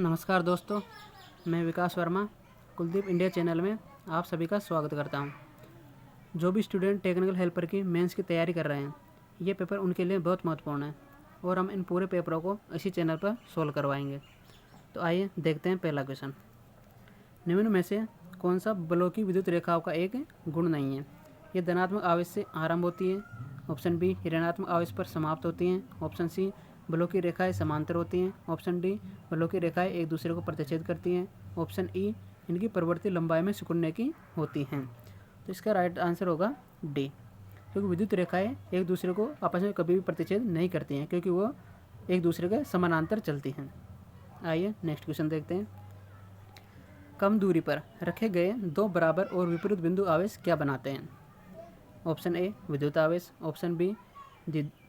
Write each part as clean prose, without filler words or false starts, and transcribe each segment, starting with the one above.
नमस्कार दोस्तों, मैं विकास वर्मा कुलदीप इंडिया चैनल में आप सभी का स्वागत करता हूं। जो भी स्टूडेंट टेक्निकल हेल्पर की मेंस की तैयारी कर रहे हैं, ये पेपर उनके लिए बहुत महत्वपूर्ण है और हम इन पूरे पेपरों को इसी चैनल पर सोल्व करवाएंगे। तो आइए देखते हैं पहला क्वेश्चन। निम्न में से कौन सा बलों की विद्युत रेखाओं का एक गुण नहीं है? ये धनात्मक आवेश से आरंभ होती है। ऑप्शन बी ऋणात्मक आवेश पर समाप्त होती हैं। ऑप्शन सी बलों की रेखाएं समांतर होती हैं। ऑप्शन डी बलों की रेखाएं एक दूसरे को प्रतिच्छेद करती हैं। ऑप्शन ई इनकी परिवर्तित लंबाई में सिकुड़ने की होती हैं। तो इसका राइट आंसर होगा डी, क्योंकि विद्युत रेखाएं एक दूसरे को आपस में कभी भी प्रतिच्छेद नहीं करती हैं, क्योंकि वो एक दूसरे के समानांतर चलती हैं। आइए नेक्स्ट क्वेश्चन देखते हैं। कम दूरी पर रखे गए दो बराबर और विपरीत बिंदु आवेश क्या बनाते हैं? ऑप्शन ए विद्युत आवेश, ऑप्शन बी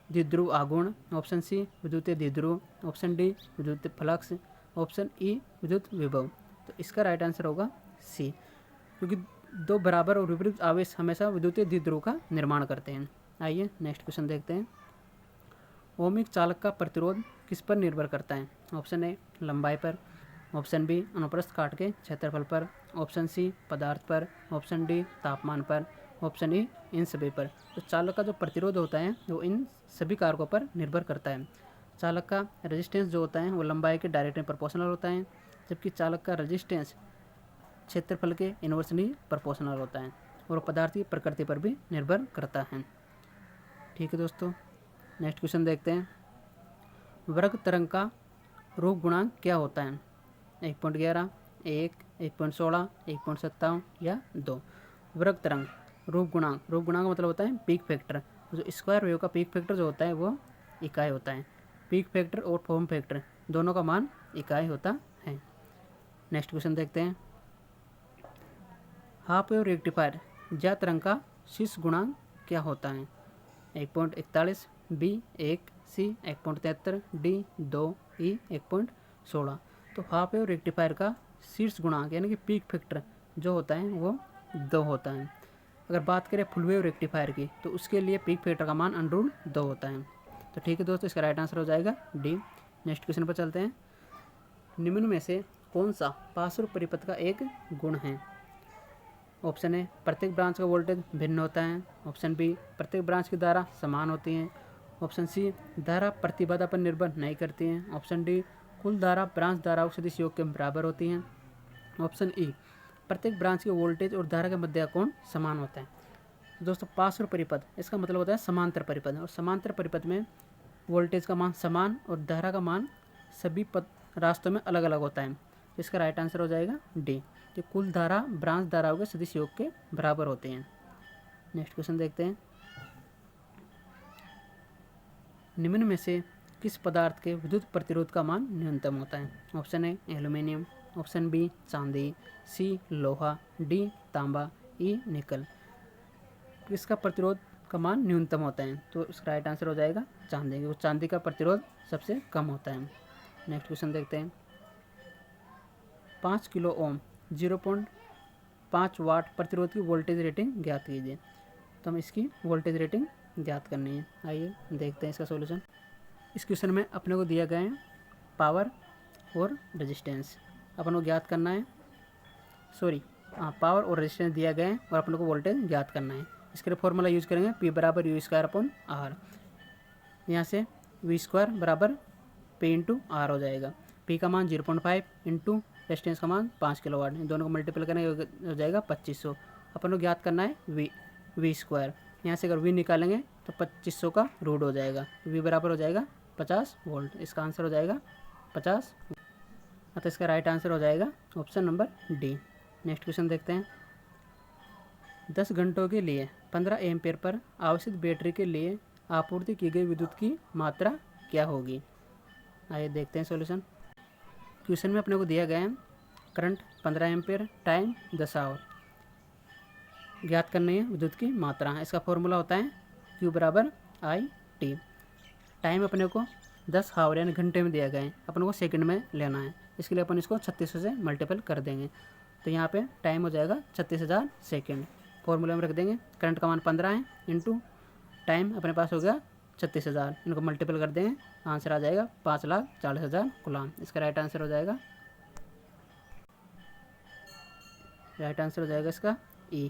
द्विध्रुव आघूर्ण, ऑप्शन सी विद्युतीय द्विध्रुव, ऑप्शन डी विद्युतीय फ्लक्स, ऑप्शन ई विद्युत विभव। तो इसका राइट आंसर होगा सी, क्योंकि दो बराबर और विपरीत आवेश हमेशा विद्युतीय द्विध्रुव का निर्माण करते हैं। आइए नेक्स्ट क्वेश्चन देखते हैं। ओमिक चालक का प्रतिरोध किस पर निर्भर करता है? ऑप्शन ए लंबाई पर, ऑप्शन बी अनुप्रस्थ काट के क्षेत्रफल पर, ऑप्शन सी पदार्थ पर, ऑप्शन डी तापमान पर, ऑप्शन ई इन सभी पर। तो चालक का जो प्रतिरोध होता है वो इन सभी कारकों पर निर्भर करता है। चालक का रेजिस्टेंस जो होता है वो लंबाई के डायरेक्टली प्रोपोर्शनल होता है, जबकि चालक का रेजिस्टेंस क्षेत्रफल के इन्वर्सली प्रोपोर्शनल होता है और पदार्थ की प्रकृति पर भी निर्भर करता है। ठीक है दोस्तों, नेक्स्ट क्वेश्चन देखते हैं। वर्ग तरंग का रूप गुणांक क्या होता है? 1.11, 1, 1.16, 1.57 या 2। वर्ग तरंग रूप गुणांक का मतलब होता है पीक फैक्टर। जो स्क्वायर वेव का पीक फैक्टर जो होता है वो इकाई होता है। पीक फैक्टर और फॉर्म फैक्टर दोनों का मान इकाई होता है। नेक्स्ट क्वेश्चन देखते हैं। हाफ वेव रेक्टिफायर ज्या तरंग का शीर्ष गुणांक क्या होता है? 1.41, बी 1, सी 1.73, डी 2, ई 1.16। तो हाफ वेव रेक्टिफायर का शीर्ष गुणांक यानी कि पीक फैक्टर जो होता है वो 2 होता है। अगर बात करें फुल वेव रेक्टिफायर की तो उसके लिए पीक फैक्टर का मान √2 होता है। तो ठीक है दोस्तों, इसका राइट आंसर हो जाएगा डी। नेक्स्ट क्वेश्चन पर चलते हैं। निम्न में से कौन सा पार्श्व परिपथ का एक गुण है? ऑप्शन ए प्रत्येक ब्रांच का वोल्टेज भिन्न होता है, ऑप्शन बी प्रत्येक ब्रांच की धारा समान होती है, ऑप्शन सी धारा प्रतिबाधा पर निर्भर नहीं करती है, ऑप्शन डी कुल धारा ब्रांच धाराओं के सदिश योग के बराबर होती हैं, ऑप्शन ई प्रत्येक ब्रांच के वोल्टेज और धारा के मध्य का कोण समान होता है। दोस्तों पार्श्व परिपथ इसका मतलब होता है समांतर परिपथ, और समांतर परिपथ में वोल्टेज का मान समान और धारा का मान सभी रास्तों में अलग अलग होता है। इसका राइट आंसर हो जाएगा डी, कि कुल धारा ब्रांच धाराओं के सदिश योग के बराबर होते हैं। नेक्स्ट क्वेश्चन देखते हैं। निम्न में से किस पदार्थ के विद्युत प्रतिरोध का मान न्यूनतम होता है? Option A aluminium, option B चांदी, सी लोहा, डी तांबा, ई निकल। किसका प्रतिरोध का मान न्यूनतम होता है? तो इसका राइट आंसर हो जाएगा चांदी, क्योंकि चांदी का प्रतिरोध सबसे कम होता है। नेक्स्ट क्वेश्चन देखते हैं। 5 किलो ओम 0.5 वाट प्रतिरोध की वोल्टेज रेटिंग ज्ञात कीजिए। तो हम इसकी वोल्टेज रेटिंग ज्ञात करनी है। आइए देखते हैं इसका सॉल्यूशन। इस क्वेश्चन में अपने को दिया गया है पावर और रेजिस्टेंस, अपन को ज्ञात करना है। पावर और रेजिस्टेंस दिया गया है और अपन को वोल्टेज ज्ञात करना है। इसके लिए फॉर्मूला यूज करेंगे P बराबर U²/R। यहाँ से V² बराबर P × R हो जाएगा। P का मान 0.5 इंटू रेजिस्टेंस का मान 5 किलोवाट, दोनों को मल्टीपल करेंगे हो जाएगा 2500। अपन को ज्ञात करना है V²। यहाँ से अगर V निकालेंगे तो 2500 का रूट हो जाएगा, तो V बराबर हो जाएगा 50 वोल्ट। इसका आंसर हो जाएगा 50। तो इसका राइट आंसर हो जाएगा option number D. Next question देखते हैं। 10 घंटों के लिए 15 एम्पीयर पर आवश्यक बैटरी के लिए आपूर्ति की गई विद्युत की मात्रा क्या होगी? आइए देखते हैं सॉल्यूशन। क्वेश्चन में अपने को दिया गया है करंट 15 एम्पीयर, टाइम 10 आवर, ज्ञात करनी है विद्युत की मात्रा। इसका फॉर्मूला होता है Q बराबर IT। टाइम अपने को 10 आवर यानी घंटे में दिया गया है, अपन को सेकंड में लेना है। इसके लिए अपन इसको 3600 से मल्टीपल कर देंगे, तो यहाँ पे टाइम हो जाएगा 36,000 सेकेंड। फॉर्मूला में रख देंगे करंट का मान 15 है इंटू टाइम अपने पास हो गया 36,000, इनको मल्टीपल कर देंगे, आंसर आ जाएगा 5,40,000 कूलाम। इसका राइट आंसर हो जाएगा राइट आंसर हो जाएगा इसका ई।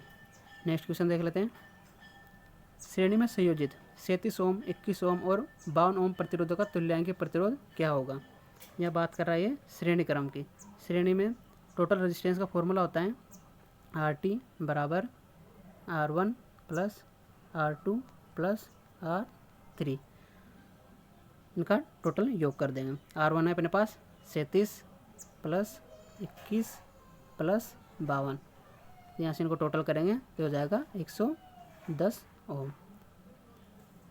नेक्स्ट क्वेश्चन देख लेते हैं। श्रेणी में संयोजित 37 ओम, 21 ओम और 52 ओम प्रतिरोधों का तुल्यांकी प्रतिरोध क्या होगा। यह बात कर रहा है ये श्रेणी क्रम की। श्रेणी में टोटल रेजिस्टेंस का फॉर्मूला होता है RT बराबर R1 plus R2 plus R3, इनका टोटल योग कर देंगे। R1 है अपने पास 37 प्लस 21 प्लस 52, यहाँ से इनको टोटल करेंगे तो हो जाएगा 110 ओम।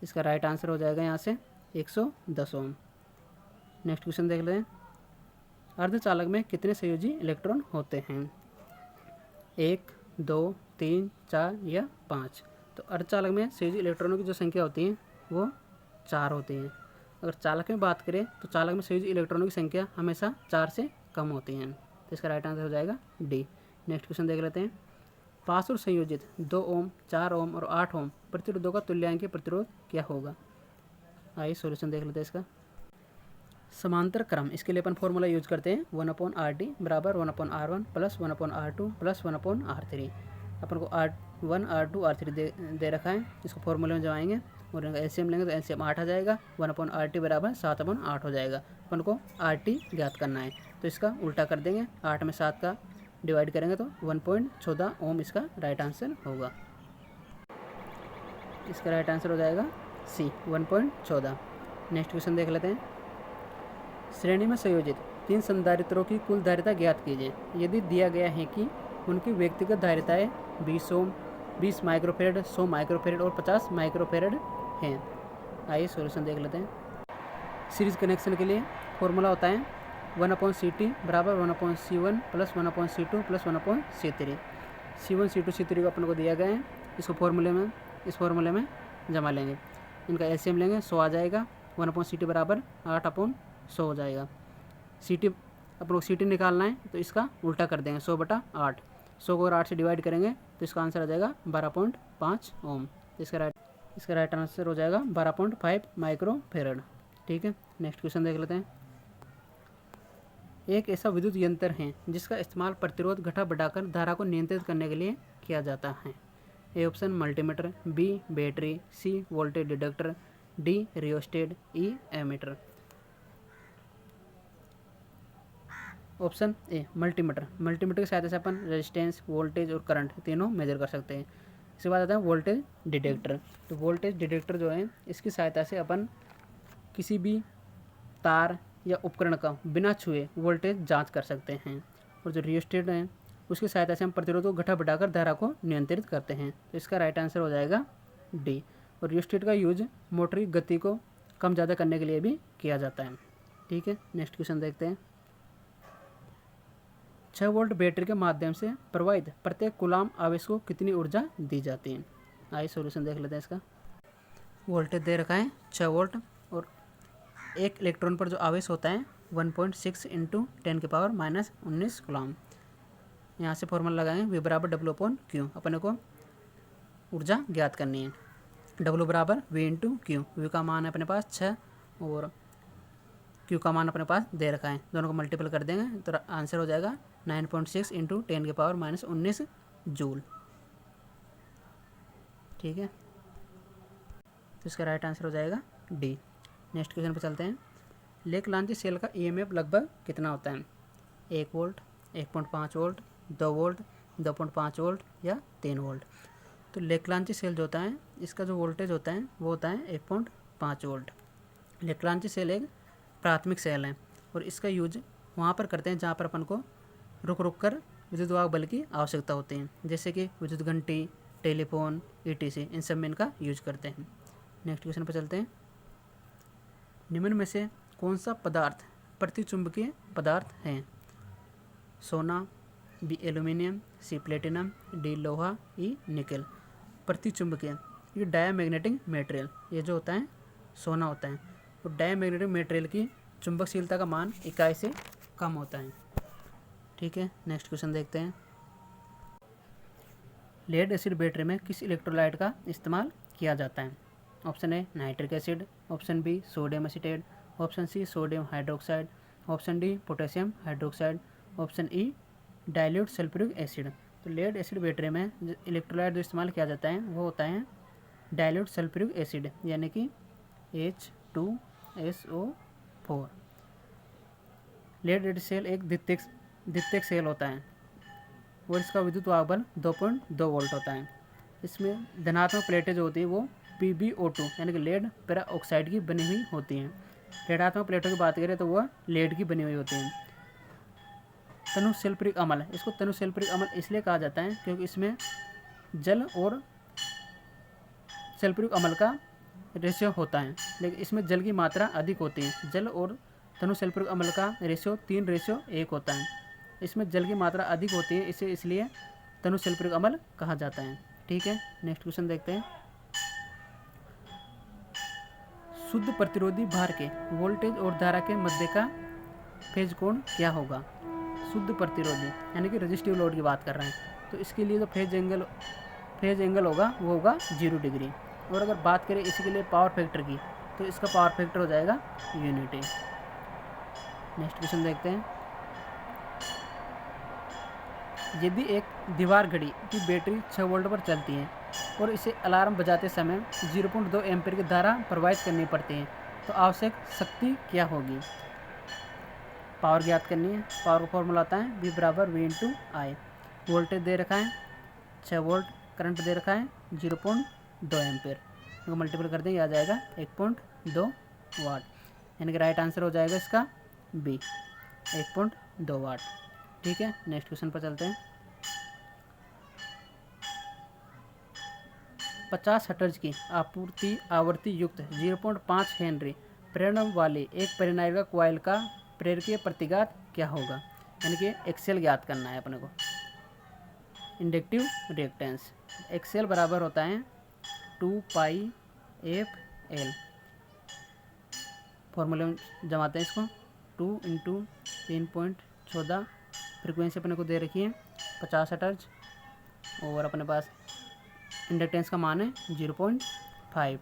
इसका राइट आंसर हो जाएगा यहाँ से 110 ओम। नेक्स्ट क्वेश्चन देख लें। अर्धचालक में कितने संयोजी इलेक्ट्रॉन होते हैं, 1, 2, 3, 4 या 5। तो अर्धचालक में संयोजी इलेक्ट्रॉनों की जो संख्या होती है वो 4 होती है। अगर चालक में बात करें तो चालक में संयोजी इलेक्ट्रॉनों की संख्या हमेशा 4 से कम होती है, तो इसका राइट आंसर हो जाएगा डी। नेक्स्ट क्वेश्चन देख लेते हैं। पास और संयोजित 2 ओम, 4 ओम और 8 ओम प्रतिरोधों का तुल्यांकी प्रतिरोध क्या होगा। आइए सॉल्यूशन देख लेते हैं इसका। समांतर क्रम, इसके लिए अपन फॉर्मूला यूज करते हैं 1/RT बराबर 1/R1 plus 1/R2 plus 1/R3। अपन को R1 R2 R3 दे रखा है, इसको फॉर्मूले में जमाएंगे और एलसीएम लेंगे तो एलसीएम 8 आ जाएगा। 1/RT बराबर 7/8 हो जाएगा। अपन को RT ज्ञात करना है तो इसका उल्टा कर देंगे, 8 में 7 का डिवाइड करेंगे तो 1.14 ओम इसका राइट आंसर होगा। इसका राइट आंसर हो जाएगा सी 1.14। नेक्स्ट क्वेश्चन देख लेते हैं। श्रेणी में संयोजित 3 संधारित्रों की कुल धारिता ज्ञात कीजिए यदि दिया गया है कि उनकी व्यक्तिगत धारिताएं 20 ओम, 20 माइक्रोफेरेड, 100 माइक्रोफेरेड और 50 माइक्रोफेरेड हैं। आइए सॉल्यूशन देख लेते हैं। सीरीज कनेक्शन के लिए फॉर्मूला होता है 1/CT बराबर 1/C1 plus 1/C2 plus 1/C3। C1 C2 C3 को अपन को दिया गया है, इसको इस फॉर्मूले में जमा लेंगे। इनका एलसीएम लेंगे 100 आ जाएगा। 1/CT बराबर 8/100 हो जाएगा। CT अपन को CT निकालना है तो इसका उल्टा कर देंगे 100/8। 100 को अगर 8 से डिवाइड करेंगे तो इसका आंसर आ जाएगा 12.5 ओम। इसका राइट आंसर हो जाएगा 12.5 माइक्रोफेरेड। ठीक है, नेक्स्ट क्वेश्चन देख लेते हैं। एक ऐसा विद्युत यंत्र है जिसका इस्तेमाल प्रतिरोध घटा बढ़ाकर धारा को नियंत्रित करने के लिए किया जाता है। A option multimeter, B battery, C voltage detector, D rheostat, E ammeter. Option A multimeter. Multimeter की सहायता से अपन रेजिस्टेंस, वोल्टेज और करंट तीनों मेजर कर सकते हैं। इसके बाद आता है वोल्टेज डिटेक्टर। तो वोल्टेज डिटेक्टर जो है इसकी सहायता से अपन किसी भी तार या उपकरण का बिना छुए वोल्टेज जांच कर सकते हैं। और जो रियोस्टेट है उसकी सहायता से हम प्रतिरोध को घटा बढ़ाकर धारा को नियंत्रित करते हैं। तो इसका राइट आंसर हो जाएगा डी। और रियोस्टेट का यूज मोटर की गति को कम ज़्यादा करने के लिए भी किया जाता है। ठीक है, नेक्स्ट क्वेश्चन देखते हैं। 6 वोल्ट बैटरी के माध्यम से प्रवाहित प्रत्येक कूलाम आवेश को कितनी ऊर्जा दी जाती है। आइए सॉल्यूशन देख लेते हैं इसका। वोल्टेज दे रखा है 6 वोल्ट और एक इलेक्ट्रॉन पर जो आवेश होता है 1.6 × 10⁻⁻19 कूलाम। यहाँ से फॉर्मूला लगाएंगे V बराबर W/Q। अपने को ऊर्जा ज्ञात करनी है। W बराबर V × Q। V का मान है अपने पास 6 और Q का मान अपने पास दे रखा है, दोनों को मल्टीपल कर देंगे तो आंसर हो जाएगा 9.6 × 10⁻⁻19 जूल। ठीक है, तो इसका राइट आंसर हो जाएगा डी। नेक्स्ट क्वेश्चन पर चलते हैं। लेक-लांची सेल का EMF लगभग कितना होता है, 1 वोल्ट, 1.5 वोल्ट, 2 वोल्ट, 2.5 वोल्ट या 3 वोल्ट। तो लेक-लांची सेल जो होता है इसका जो वोल्टेज होता है वो होता है 1.5 वोल्ट। लेक-लांची सेल एक प्राथमिक सेल है और इसका यूज वहाँ पर करते हैं जहाँ पर अपन को रुक रुक कर विद्युत वाहक बल की आवश्यकता होती है, जैसे कि विद्युत घंटी, टेलीफोन, ETC, इन सब में इनका यूज करते हैं। नेक्स्ट क्वेश्चन पर चलते हैं। निम्न में से कौन सा पदार्थ प्रतिचुंबकीय पदार्थ है, सोना, बी एल्यूमिनियम, सी प्लेटिनम, डी लोहा, ई निकल। प्रतिचुंबकीय ये डायमैग्नेटिक मटेरियल, ये जो होता है सोना होता है। और डायमैग्नेटिक मटेरियल की चुंबकशीलता का मान इकाई से कम होता है। ठीक है, नेक्स्ट क्वेश्चन देखते हैं। लेड एसिड बैटरी में किस इलेक्ट्रोलाइट का इस्तेमाल किया जाता है। Option A nitric acid, option B sodium acetate, option C sodium hydroxide, option D potassium hydroxide, option E dilute sulphuric acid. तो लेड एसिड बैटरी में जो इलेक्ट्रोलाइट जो इस्तेमाल किया जाता है वो होता है डाइल्यूट सल्फ्यूरिक एसिड यानी कि H2SO4। लेड एसिड सेल एक द्वितीयक सेल होता है और इसका विद्युत वाहक बल 2.2 वोल्ट होता है। इसमें धनात्मक प्लेटें जो होती है वो PbO2 यानी कि लेड पेरा ऑक्साइड की बनी हुई होती हैं। ऋणात्मक प्लेटों की बात करें तो वह लेड की बनी हुई होती हैं। तनु सल्फ्यूरिक अम्ल, इसको तनु सल्फ्यूरिक अम्ल इसलिए कहा जाता है क्योंकि इसमें जल और सल्फ्यूरिक अम्ल का रेशियो होता है, लेकिन इसमें जल की मात्रा अधिक होती है। जल और तनु सल्फ्यूरिक अम्ल का रेशियो 3:1 होता है। इसमें जल की मात्रा अधिक होती है, इसे इसलिए तनु सल्फ्यूरिक अम्ल कहा जाता है। ठीक है, नेक्स्ट क्वेश्चन देखते हैं। शुद्ध प्रतिरोधी भार के वोल्टेज और धारा के मध्य का फेज कोण क्या होगा? शुद्ध प्रतिरोधी यानी कि रेजिस्टिव लोड की बात कर रहे हैं, तो इसके लिए जो फेज एंगल होगा वो होगा 0 डिग्री। और अगर बात करें इसी के लिए पावर फैक्टर की, तो इसका पावर फैक्टर हो जाएगा यूनिटी। नेक्स्ट क्वेश्चन देखते हैं। यदि एक दीवार घड़ी की बैटरी 6 वोल्ट पर चलती है और इसे अलार्म बजाते समय 0.2 एम्पीयर की धारा प्रवाहित करनी पड़ती है, तो आवश्यक शक्ति क्या होगी? पावर ज्ञात करनी है। पावर का फॉर्मूला आता है V = V/I। वोल्टेज दे रखा है 6 वोल्ट, करंट दे रखा है 0.2 एम्पीयर, तो मल्टीपल कर देंगे आ जाएगा 1.2 वाट, यानी कि राइट आंसर हो जाएगा इसका B 1.2 वाट। ठीक है, नेक्स्ट क्वेश्चन पर चलते हैं। 50 हर्ट्ज की आवृत्ति युक्त 0.5 हेनरी प्रेरणा वाली एक परिनायिका कॉइल का प्रेरकीय प्रतिघात क्या होगा? यानी कि एक्सेल ज्ञात करना है अपने को। इंडक्टिव रिएक्टेंस एक्सेल बराबर होता है 2πfL। फॉर्मूले में जमाते हैं इसको। 2 × 3.14 फ्रिक्वेंसी अपने को दे रखी है 50 हर्ट्ज, और अपने पास इंडक्टेंस का मान है 0.5।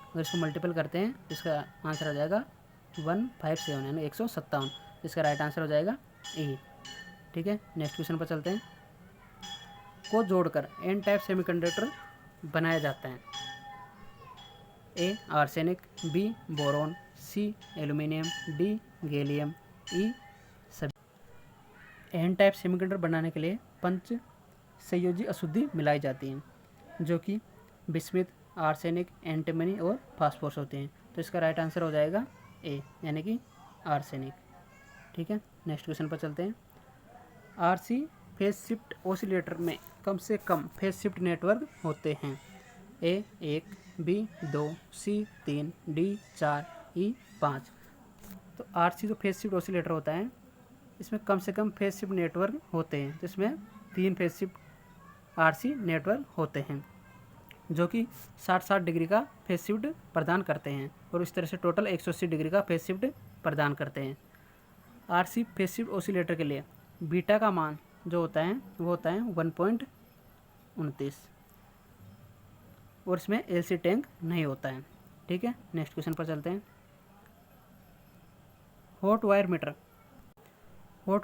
अगर इसको मल्टीपल करते हैं तो इसका आंसर आ जाएगा 157 यानी 157। इसका राइट आंसर हो जाएगा E। ठीक है, नेक्स्ट क्वेश्चन पर चलते हैं। को जोड़कर एन टाइप सेमीकंडक्टर बनाया जाता है। A arsenic, B boron, C aluminium, D gallium, E सभी। एन टाइप सेमीकंडक्टर बनाने के लिए 5 संयोजी अशुद्धि मिलाई जाती हैं, जो कि बिस्मिथ, आर्सेनिक, एंटीमनी और फास्फोरस होते हैं। तो इसका राइट आंसर हो जाएगा A यानी कि आर्सेनिक। ठीक है, नेक्स्ट क्वेश्चन पर चलते हैं। RC फेज शिफ्ट ऑसिलेटर में कम से कम फेज शिफ्ट नेटवर्क होते हैं। A 1, B 2, C 3, D 4, E 5। तो RC जो फेज शिफ्ट ऑसिलेटर होता है इसमें कम से कम फेज शिफ्ट नेटवर्क होते हैं, जिसमें 3 फेज शिफ्ट RC नेटवर्क होते हैं, जो कि 60 डिग्री का फेज शिफ्ट प्रदान करते हैं, और इस तरह से टोटल 180 डिग्री का फेज शिफ्ट प्रदान करते हैं। RC फेज शिफ्ट ऑसिलेटर के लिए बीटा का मान जो होता है वो होता है 1.29, और इसमें LC टैंक नहीं होता है। ठीक है, नेक्स्ट क्वेश्चन पर चलते हैं। हॉट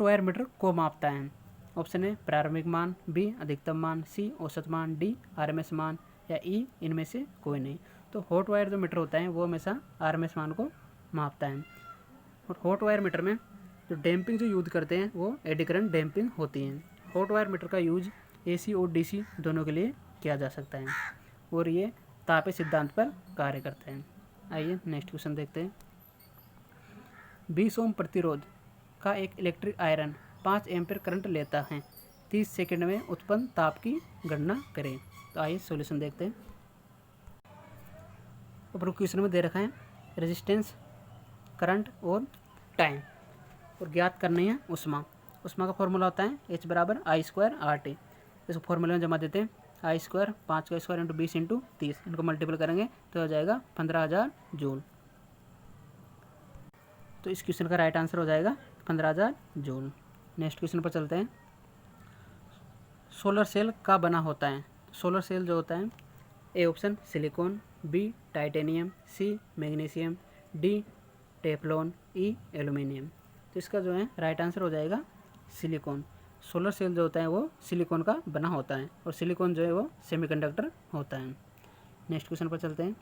वायर मीटर को मापता है। ऑप्शन ए प्रारंभिक मान, B अधिकतम मान, C औसत मान, D RMS मान, या E इनमें से कोई नहीं। तो हॉट वायर जो मीटर होता है वो हमेशा RMS मान को मापता है। और हॉट वायर मीटर में जो डैम्पिंग जो यूज करते हैं वो एडी करंट डैम्पिंग होती है। हॉट वायर मीटर का यूज AC और DC दोनों के लिए किया जा सकता है, और ये तापीय सिद्धांत पर कार्य करते हैं। आइए नेक्स्ट क्वेश्चन देखते हैं। 20 ओम प्रतिरोध का एक इलेक्ट्रिक आयरन 5 एम्पीयर करंट लेता है। 30 सेकंड में उत्पन्न ताप की गणना करें। तो आइए सॉल्यूशन देखते हैं। ऊपर क्वेश्चन में दे रखा है रेजिस्टेंस, करंट और टाइम, और ज्ञात करनी है उष्मा। उष्मा का फॉर्मूला होता है H = I² RT। इसको फॉर्मूले में जमा देते हैं। I² 5 का स्क्वायर × 20 × 30, इनको मल्टीपल करेंगे तो हो जाएगा 15,000 जूल। तो इस क्वेश्चन का राइट आंसर हो जाएगा 15,000 जूल। नेक्स्ट क्वेश्चन पर चलते हैं। सोलर सेल का बना होता है। सोलर सेल जो होता है A option silicon, B titanium, C magnesium, D Teflon, E aluminium. तो इसका जो है राइट आंसर हो जाएगा सिलिकॉन। सोलर सेल जो होता है वो सिलिकॉन का बना होता है और सिलिकॉन जो है वो सेमीकंडक्टर होता है। नेक्स्ट क्वेश्चन पर चलते हैं।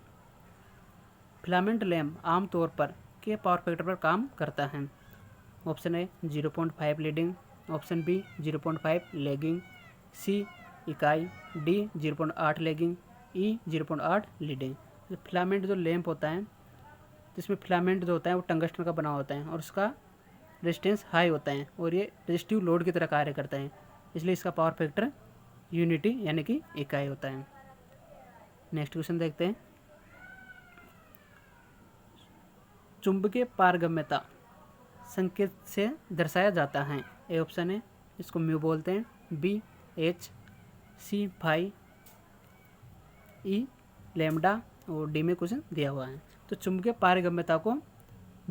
फिलामेंट लैम्प आमतौर पर के पावर फैक्टर पर काम करता है? Option A 0.5 leading, option B 0.5 lagging, C इकाई, D 0.8 lagging, E 0.8 leading. Filament जो लैम्प होता है जिसमें फिलामेंट जो होता है वो टंगस्टन का बना होता है और उसका रेजिस्टेंस हाई होता है और ये रेजिस्टिव लोड की तरह कार्य करता है, इसलिए इसका पावर फैक्टर यूनिटी यानी कि इकाई होता है। नेक्स्ट क्वेश्चन देखते हैं। चुंबकीय पारगम्यता संकेत से दर्शाया जाता है? ए ऑप्शन है इसको म्यू बोलते हैं, बी एच, सी फाई, ई लैम्डा और डी में क्वेश्चन दिया हुआ है। तो चुंबकीय पारगम्यता को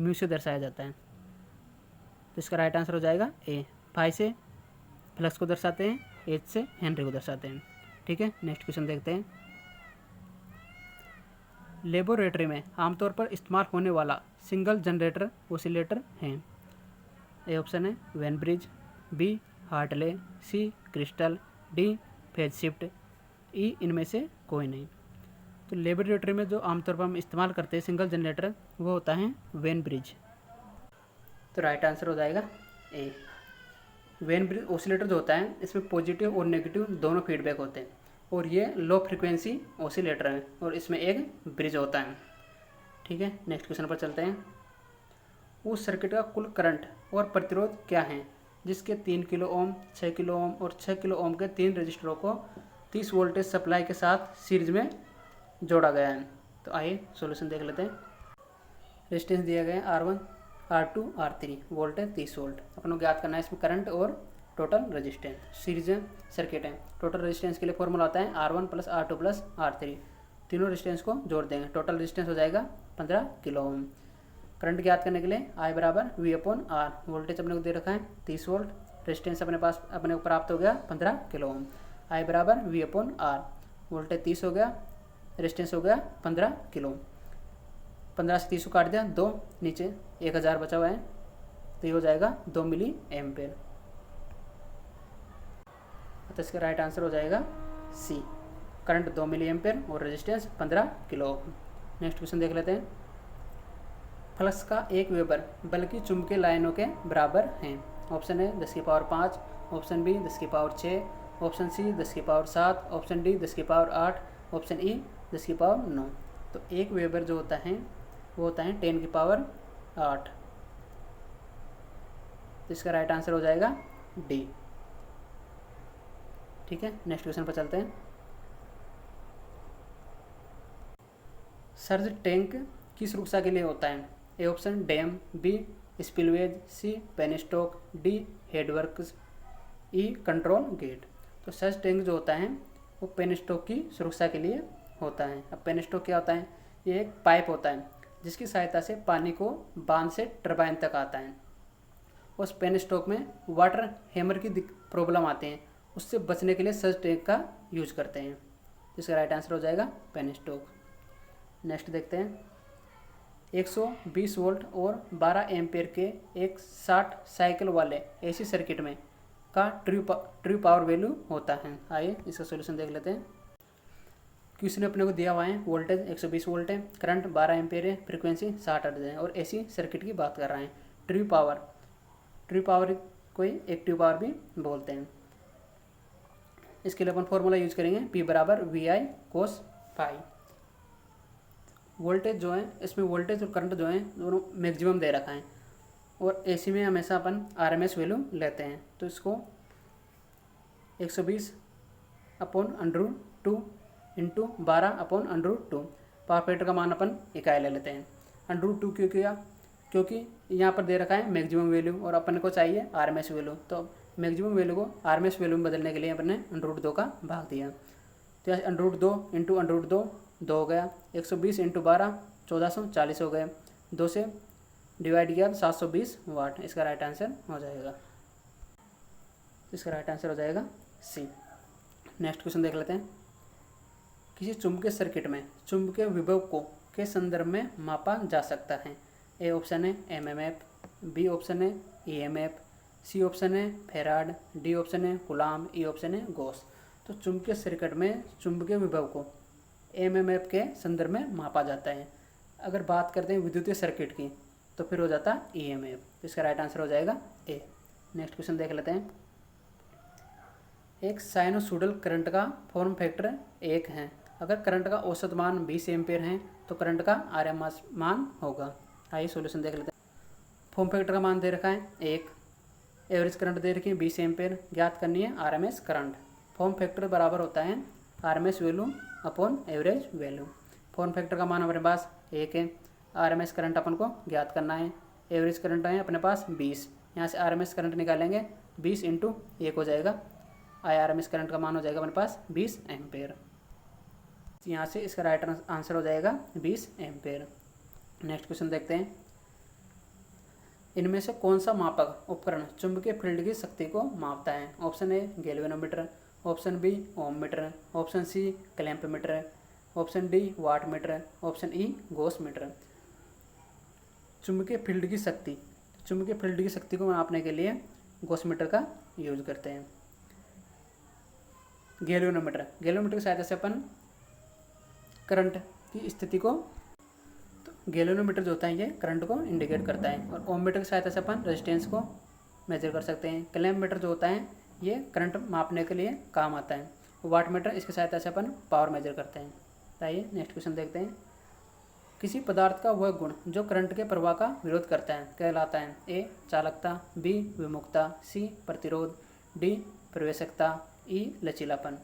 म्यू से दर्शाया जाता है, तो इसका राइट आंसर हो जाएगा ए। फाई से फ्लक्स को दर्शाते हैं, एच से हेनरी को दर्शाते हैं। ठीक है, नेक्स्ट क्वेश्चन देखते हैं। लेबोरेटरी में आमतौर पर इस्तेमाल होने वाला सिंगल जनरेटर ओसिलेटर है? ए ऑप्शन है वेन ब्रिज, बी हार्टले, सी क्रिस्टल, डी फेज शिफ्ट, ई इनमें से कोई नहीं। तो लेबोरेटरी में जो आमतौर पर हम इस्तेमाल करते हैं सिंगल जनरेटर वो होता है वेन ब्रिज, तो राइट आंसर हो जाएगा ए। वेन ब्रिज ओसिलेटर जो होता है इसमें पॉजिटिव और नेगेटिव दोनों फीडबैक होते हैं और ये लो फ्रिक्वेंसी ओसिलेटर है और इसमें एक ब्रिज होता है। ठीक है, नेक्स्ट क्वेश्चन पर चलते हैं। उस सर्किट का कुल करंट और प्रतिरोध क्या है जिसके 3 किलो ओम, 6 किलो ओम और 6 किलो ओम के 3 रजिस्टरों को 30 वोल्टेज सप्लाई के साथ सीरीज में जोड़ा गया है? तो आइए सॉल्यूशन देख लेते हैं। रेजिस्टेंस दिया गया है R1, R2, R3, voltage 30 volt. अपन को ज्ञात करना है इसमें करंट और टोटल रेजिस्टेंस। सीरीज सर्किट है, टोटल रेजिस्टेंस के लिए फॉर्मूला आता है R1 + R2 + R3। तीनों रेजिस्टेंस को जोड़ देंगे, टोटल रेजिस्टेंस हो जाएगा 15 किलो ओम। करंट ज्ञात करने के लिए I = V/R। वोल्टेज अपने को दे रखा है 30 वोल्ट, रेजिस्टेंस अपने को प्राप्त हो गया 15 kilo ohm. I = V/R, voltage 30 हो गया, रेजिस्टेंस हो गया 15 किलो। 15 से 30 को काट दिया 2, नीचे 1000 बचा हुआ है, तो ये हो जाएगा 2 मिली एम्पेयर। तो इसका राइट आंसर हो जाएगा सी, करंट 2 मिली एम्पेयर और रेजिस्टेंस 15 किलो। नेक्स्ट क्वेश्चन देख लेते हैं। फ्लक्स का 1 वेबर बल्कि चुंबकीय लाइनों के बराबर हैं? Option A 10⁵, option B 10⁶, option C 10⁷, option D 10⁸, option E 10⁹। तो 1 वेबर जो होता है वो होता है 10⁸। तो इसका राइट आंसर हो जाएगा डी। ठीक है, नेक्स्ट क्वेश्चन पर चलते हैं। सर्ज टैंक किस सुरक्षा के लिए होता है? A option dam, B spillways, C penstock, D headworks, E control gate. तो सर्ज टैंक जो होता है वो पेनस्टॉक की सुरक्षा के लिए होता है। अब पेनस्टॉक क्या होता है? ये एक पाइप होता है जिसकी सहायता से पानी को बांध से टरबाइन तक आता है। उस पेनस्टॉक में वाटर हैमर की प्रॉब्लम आती है, उससे बचने के लिए सर्ज टैंक का यूज करते हैं। इसका राइट आंसर हो जाएगा पेनस्टॉक। नेक्स्ट देखते हैं। 120 वोल्ट और 12 एम्पेयर के एक 60 साइकिल वाले एसी सर्किट में का ट्रू पावर वैल्यू होता है? आइए इसका सॉल्यूशन देख लेते हैं। क्वेश्चन अपने को दिया हुआ है, वोल्टेज 120 वोल्ट है, करंट 12 एम्पेयर है, फ्रीक्वेंसी 60 हर्ट्ज है और एसी सर्किट की बात कर रहे हैं। ट्रू पावर को एक्टिव पावर भी बोलते हैं। इसके लिए अपन फॉर्मूला यूज करेंगे P = VI cos phi। Voltage जो है इसमें वोल्टेज और करंट जो है दोनों मैक्सिमम दे रखा है और एसी में हमेशा अपन RMS वैल्यू लेते हैं। तो इसको 120/√2 × 12/√2 पावर फैक्टर का मान अपन इकाई ले लेते हैं। √2 क्यों किया? क्योंकि यहाँ पर दे रखा है मैक्सिमम वैल्यू और अपन को चाहिए RMS वैल्यू, तो मैक्सिमम वैल्यू को RMS वैल्यू में बदलने के लिए अपन ने √2 का भाग दिया। तो यहाँ √2 × √2 2 हो गया, 120 × 12 1440 हो गए, 2 से डिवाइड किया 720 वाट। इसका राइट आंसर हो जाएगा, इसका राइट आंसर हो जाएगा सी। नेक्स्ट क्वेश्चन देख लेते हैं। किसी चुंबकीय सर्किट में चुंबकीय विभव को के संदर्भ में मापा जा सकता है? ए ऑप्शन है MMF, बी ऑप्शन है EMF, सी ऑप्शन है फेराड, डी ऑप्शन है कूलाम, ई ऑप्शन है गॉस। तो चुंबकीय सर्किट में चुंबकीय विभव को एमएमएफ के संदर्भ में मापा जाता है। अगर बात करते हैं विद्युतीय सर्किट की तो फिर हो जाता है ईएमएफ। तो इसका राइट आंसर हो जाएगा ए। नेक्स्ट क्वेश्चन देख लेते हैं। एक साइनोसॉइडल करंट का फॉर्म फैक्टर 1 है। अगर करंट का औसत मान 20 एम्पीयर है तो करंट का आरएमएस मान होगा। आइए सॉल्यूशन देख लेते हैं। फॉर्म फैक्टर का मान दे रखा है 1, एवरेज करंट दे रखी है 20 एम्पीयर, ज्ञात करनी है आरएमएस करंट। फॉर्म फैक्टर बराबर होता है RMS value upon average value. Form factor का मान हमारे पास 1 है, आरएमएस करंट अपन को ज्ञात करना है, एवरेज करंट है अपने पास 20, यहाँ से आरएमएस करंट निकालेंगे 20 इंटू 1 हो जाएगा, आरएमएस करंट का मान हो जाएगा अपने पास 20 एम्पेयर। यहाँ से इसका राइट आंसर हो जाएगा 20 एम्पेयर। नेक्स्ट क्वेश्चन देखते हैं। इनमें से कौन सा मापक उपकरण चुंबकीय फील्ड की शक्ति को मापता है? Option A galvanometer, option B ohm meter, option C clamp meter, option D watt meter, option E gauss meter. चुंबकीय फील्ड की शक्ति को मापने के लिए गॉस मीटर का यूज करते हैं। गैल्वेनोमीटर की सहायता से अपन करंट की स्थिति को, तो गैल्वेनोमीटर जो होता है ये करंट को इंडिकेट करता है। और ओम मीटर की सहायता से अपन रेजिस्टेंस को मेजर कर सकते हैं। क्लैंप मीटर जो होता है ये करंट मापने के लिए काम आता है। वाट मीटर इसकी सहायता से अपन पावर मेजर करते हैं। आइए नेक्स्ट क्वेश्चन देखते हैं। किसी पदार्थ का वह गुण जो करंट के प्रवाह का विरोध करता है कहलाता है? ए चालकता, बी विमुक्ता, सी प्रतिरोध, डी प्रवेशकता, ई लचीलापन।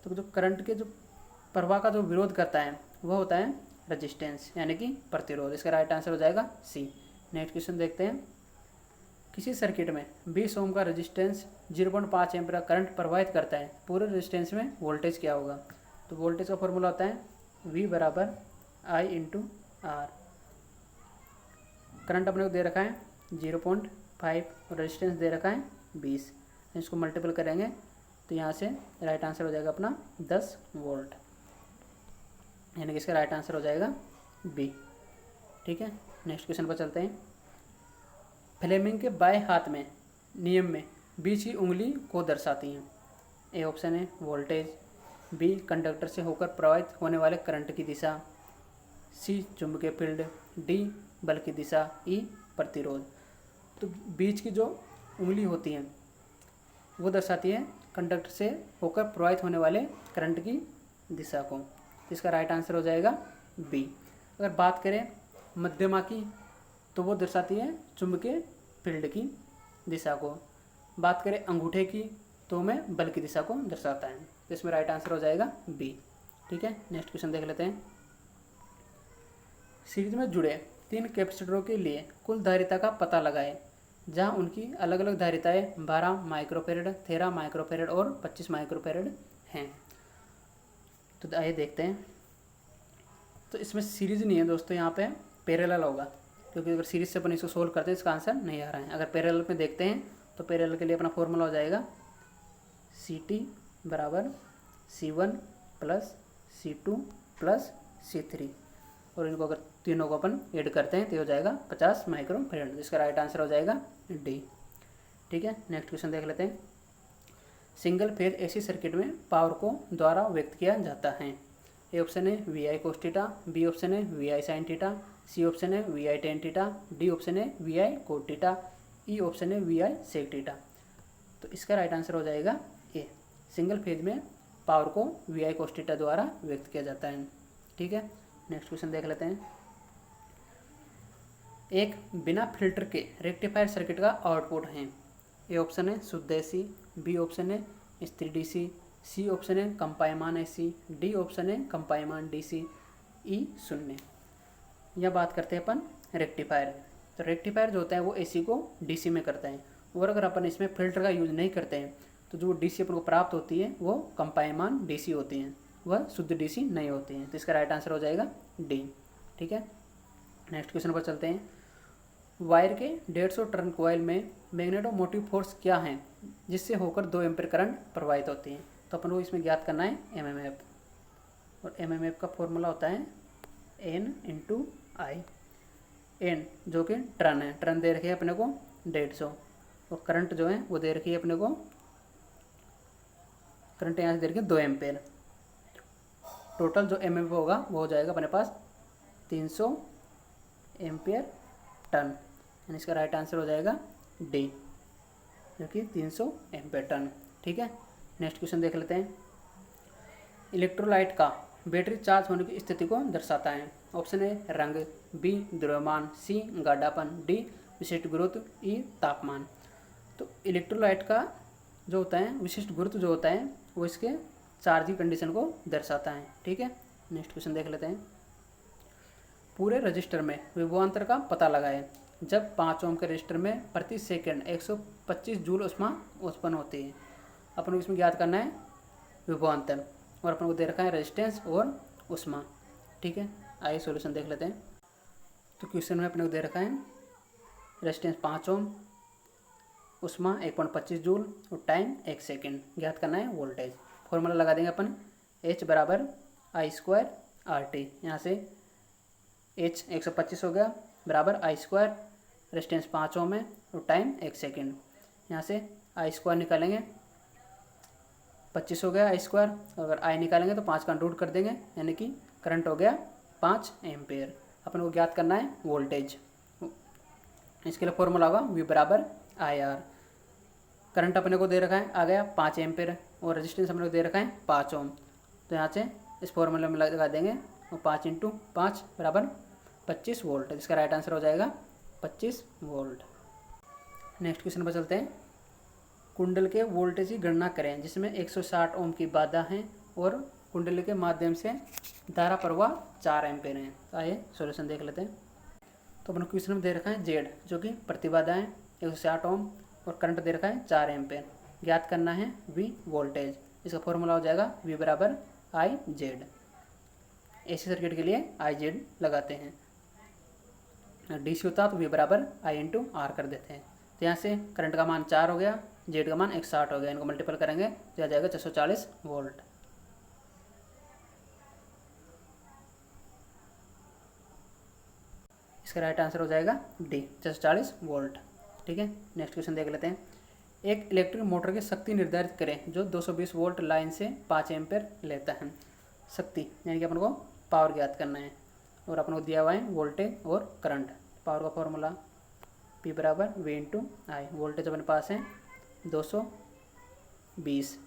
तो जो करंट के जो प्रवाह का जो विरोध करता है वह होता है रेजिस्टेंस यानी कि प्रतिरोध। इसका राइट आंसर हो जाएगा सी। नेक्स्ट क्वेश्चन देखते हैं। किसी सर्किट में 20 ओम का रेजिस्टेंस 0.5 एम्पीयर करंट प्रवाहित करता है, पूरे रेजिस्टेंस में वोल्टेज क्या होगा? तो वोल्टेज का फॉर्मूला होता है V बराबर I इंटू आर। करंट अपने को दे रखा है 0.5 और रेजिस्टेंस दे रखा है 20। इसको मल्टीपल करेंगे तो यहाँ से राइट आंसर हो जाएगा अपना 10 वोल्ट, यानी कि इसका राइट आंसर हो जाएगा बी। ठीक है, नेक्स्ट क्वेश्चन पर चलते हैं। फ्लेमिंग के बाएं हाथ में नियम में बीच की उंगली को दर्शाती हैं? ए ऑप्शन है वोल्टेज, बी कंडक्टर से होकर प्रवाहित होने वाले करंट की दिशा, सी चुंबकीय फील्ड, डी बल की दिशा, ई प्रतिरोध। तो बीच की जो उंगली होती है वो दर्शाती है कंडक्टर से होकर प्रवाहित होने वाले करंट की दिशा को। इसका राइट आंसर हो जाएगा बी। अगर बात करें मध्यमा की तो वो दर्शाती है चुंबकीय फील्ड की दिशा को। बात करें अंगूठे की तो हमें बल की दिशा को दर्शाता है। तो इसमें राइट आंसर हो जाएगा बी। ठीक है, नेक्स्ट क्वेश्चन देख लेते हैं। सीरीज में जुड़े 3 कैपेसिटरों के लिए कुल धारिता का पता लगाएं जहां उनकी अलग अलग धारिताएं 12 माइक्रोफेरेड, 13 माइक्रोफेरेड और 25 माइक्रोफेरेड हैं। तो आइए देखते हैं। तो इसमें सीरीज नहीं है दोस्तों, यहाँ पे पैरेलल होगा, क्योंकि अगर सीरीज से अपन इसको सोल्व करते हैं इसका आंसर नहीं आ रहा है। अगर पैरेलल में देखते हैं तो पैरेलल के लिए अपना फॉर्मूला हो जाएगा CT बराबर C1 plus C2 plus C3, और इनको अगर तीनों को अपन ऐड करते हैं तो हो जाएगा 50 माइक्रोफेरेड। इसका राइट आंसर हो जाएगा डी। ठीक है, नेक्स्ट क्वेश्चन देख लेते हैं। सिंगल फेज एसी सर्किट में पावर को द्वारा व्यक्त किया जाता है? ए ऑप्शन है VI cos theta, B option है VI sin theta, C option है VI tan theta, D option है VI cot theta, E option है VI sec थीटा। तो इसका राइट आंसर हो जाएगा ए। सिंगल फेज में पावर को VI cos थीटा द्वारा व्यक्त किया जाता है। ठीक है, नेक्स्ट क्वेश्चन देख लेते हैं। एक बिना फिल्टर के रेक्टिफायर सर्किट का आउटपुट है? ए ऑप्शन है शुद्ध एसी, बी ऑप्शन है स्थिर डीसी, सी ऑप्शन है कंपायमान एसी, डी ऑप्शन है कंपायमान डीसी, ई शून्य। यह बात करते हैं अपन रेक्टिफायर। तो रेक्टिफायर जो होता है वो एसी को डीसी में करता है, और अगर अपन इसमें फिल्टर का यूज नहीं करते हैं तो जो डीसी अपन को प्राप्त होती है वो कंपायमान डीसी होती हैं, वह शुद्ध डीसी नहीं होती हैं। तो इसका राइट आंसर हो जाएगा डी। ठीक है, नेक्स्ट क्वेश्चन पर चलते हैं। वायर के 150 टर्न कॉइल में मैग्नेटोमोटिव फोर्स क्या है जिससे होकर 2 एम्पीयर करंट प्रवाहित होती है? तो अपन को इसमें ज्ञात करना है एमएमएफ, और एमएमएफ का फॉर्मूला होता है N इंटू आई। एन जो कि टर्न है, टर्न दे रखे हैं अपने को 150, और करंट जो है वो दे रखी है अपने को, करंट यहाँ से दे रखी है 2 एम्पेयर। टोटल जो एमएफ होगा वो हो जाएगा अपने पास 300 एम्पियर टन, यानी इसका राइट आंसर हो जाएगा डी, जो कि 300 एम्पियर टन। ठीक है, नेक्स्ट क्वेश्चन देख लेते हैं। इलेक्ट्रोलाइट का बैटरी चार्ज होने की स्थिति को दर्शाता है। ऑप्शन ए रंग, बी द्रव्यमान, सी गाढ़ापन, डी विशिष्ट गुरुत्व, ई तापमान। तो इलेक्ट्रोलाइट का जो होता है विशिष्ट गुरुत्व जो होता है वो इसके चार्जिंग कंडीशन को दर्शाता है। ठीक है, नेक्स्ट क्वेश्चन देख लेते हैं। पूरे रजिस्टर में विभवांतर का पता लगाएं जब 5 ओम के रजिस्टर में प्रति सेकंड 125 जूल ऊष्मा उत्पन्न होती है। अपन को इसमें ज्ञात करना है विभवांतर, और अपन को दे रखा है रेजिस्टेंस और ऊष्मा। ठीक है, आइए सॉल्यूशन देख लेते हैं। तो क्वेश्चन में अपने को दे रखा है रेजिस्टेंस 5 ओम, ऊष्मा 1.25 जूल और टाइम 1 सेकेंड। ज्ञात करना है वोल्टेज। फॉर्मूला लगा देंगे अपन, H बराबर I² RT। यहाँ से H 125 हो गया बराबर I², रेजिस्टेंस 5 ओम है और टाइम 1 सेकेंड। यहाँ से I² निकालेंगे, 25 हो गया I², अगर I निकालेंगे तो 5 का रूट कर देंगे, यानी कि करंट हो गया 5 एम्पेयर। अपन को ज्ञात करना है वोल्टेज। इसके लिए फॉर्मूला होगा V बराबर IR। करंट अपने को दे रखा है आ गया 5 एम्पेयर और रेजिस्टेंस अपने को दे रखा है 5 ओम। तो यहाँ से इस फॉर्मूले में लगा देंगे और 5 × 5 बराबर 25 वोल्ट। इसका राइट आंसर हो जाएगा 25 वोल्ट। नेक्स्ट क्वेश्चन पर चलते हैं। कुंडल के वोल्टेज की गणना करें जिसमें 160 ओम की बाधा है और कुंडल के माध्यम से धारा प्रवाह 4 एम्पेयर है। तो आइए सॉल्यूशन देख लेते हैं। तो अपने क्वेश्चन में दे रखा है जेड जो कि प्रतिबाधा है 160 ओम और करंट दे रखा है 4 एम्पेयर। ज्ञात करना है वी वोल्टेज। इसका फॉर्मूला हो जाएगा वी बराबर आई जेड। एसी सर्किट के लिए आई जेड लगाते हैं। डीसी होता तो वी बराबर आई × आर कर देते हैं। तो यहाँ से करंट का मान 4 हो गया, जेड का मान 160 हो गया, इनको मल्टीपल करेंगे तो आ जाएगा 640 वोल्ट। इसका राइट आंसर हो जाएगा डी 640 वोल्ट। ठीक है, नेक्स्ट क्वेश्चन देख लेते हैं। एक इलेक्ट्रिक मोटर की शक्ति निर्धारित करें जो 220 वोल्ट लाइन से 5 एम्पेयर लेता है। शक्ति यानी कि अपन को पावर ज्ञात करना है और अपन को दिया हुआ है वोल्टेज और करंट। पावर का फॉर्मूला P बराबर V × I। वोल्टेज अपने पास है 220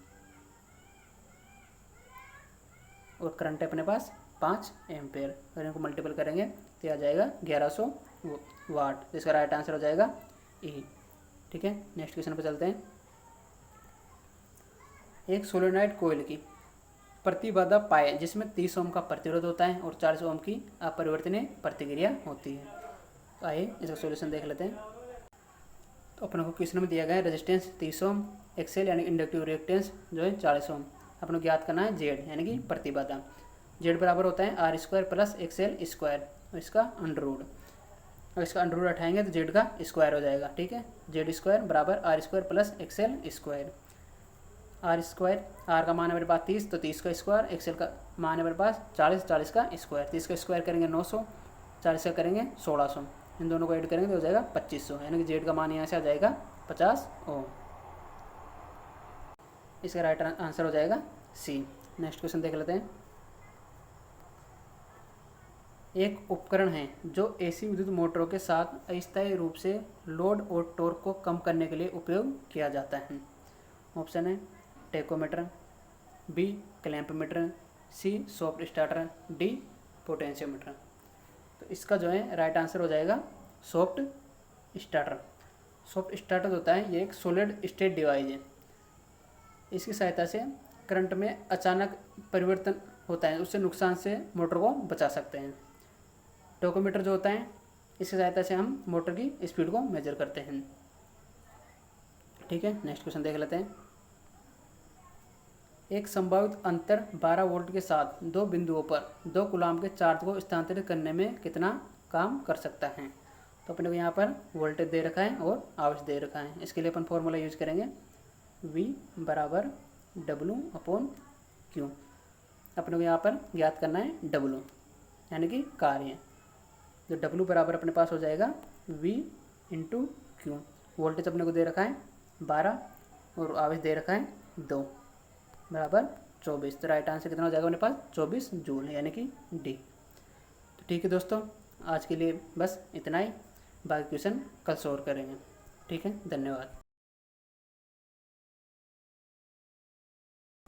और करंट है अपने पास 5 एम्पेयर। अगर इनको मल्टीपल करेंगे तो आ जाएगा 1100 वाट। इसका राइट आंसर हो जाएगा E। ठीक है, नेक्स्ट क्वेश्चन पर चलते हैं। एक सोलेनॉइड कोयल की प्रतिबाधा पाए जिसमें 30 ओम का प्रतिरोध होता है और 40 ओम की अपरिवर्तनीय प्रतिक्रिया होती है। तो आइए इसका सॉल्यूशन देख लेते हैं। तो अपने को क्वेश्चन में दिया गया है रेजिस्टेंस 30 ओम, एक्सेल यानी इंडक्टिव रिएक्टेंस जो है 40 ओम। अपन को ज्ञात करना है जेड यानी कि प्रतिबाधा। जेड बराबर होता है R² + XL² और इसका अंडर और इसका अंडर रूट हटाएंगे तो जेड का स्क्वायर हो जाएगा। ठीक है, Z² बराबर R² + XL²। R² R का मान है मेरे पास 30 तो 30 का स्क्वायर, एक्सेल का मान है मेरे पास 40 40 का स्क्वायर। 30 का स्क्वायर करेंगे 900, 40 का करेंगे 1600, इन दोनों को ऐड करेंगे तो हो जाएगा 2500, यानी कि जेड का मान यहाँ से आ जाएगा 50 ओम। इसका राइट आंसर हो जाएगा सी। नेक्स्ट क्वेश्चन देख लेते हैं। एक उपकरण है जो एसी विद्युत मोटरों के साथ अस्थायी रूप से लोड और टॉर्क को कम करने के लिए उपयोग किया जाता है। ऑप्शन है टेकोमीटर, बी क्लैंपमीटर, सी सॉफ्ट स्टार्टर, डी पोटेंशियोमीटर। तो इसका जो है राइट आंसर हो जाएगा सॉफ्ट स्टार्टर। सॉफ्ट स्टार्टर होता है ये एक सॉलिड स्टेट डिवाइस है। इसकी सहायता से करंट में अचानक परिवर्तन होता है, उससे नुकसान से मोटर को बचा सकते हैं। टोकोमीटर जो होता है इसकी सहायता से हम मोटर की स्पीड को मेजर करते हैं। ठीक है, नेक्स्ट क्वेश्चन देख लेते हैं। एक संभावित अंतर 12 वोल्ट के साथ 2 बिंदुओं पर 2 कूलाम के चार्ज को स्थानांतरित करने में कितना काम कर सकता है। तो अपने को यहाँ पर वोल्टेज दे रखा है और आवेश दे रखा है। इसके लिए अपन फॉर्मूला यूज करेंगे V बराबर W/Q। अपने को यहाँ पर ज्ञात करना है W यानी कि कार्य। जो W बराबर अपने पास हो जाएगा V × Q। वोल्टेज अपने को दे रखा है 12 और आवेश दे रखा है 2 बराबर 24। तो राइट आंसर कितना हो जाएगा अपने पास 24 जूल यानी कि डी। तो ठीक है दोस्तों, आज के लिए बस इतना ही, बाकी क्वेश्चन कल सॉल्व करेंगे। ठीक है, धन्यवाद।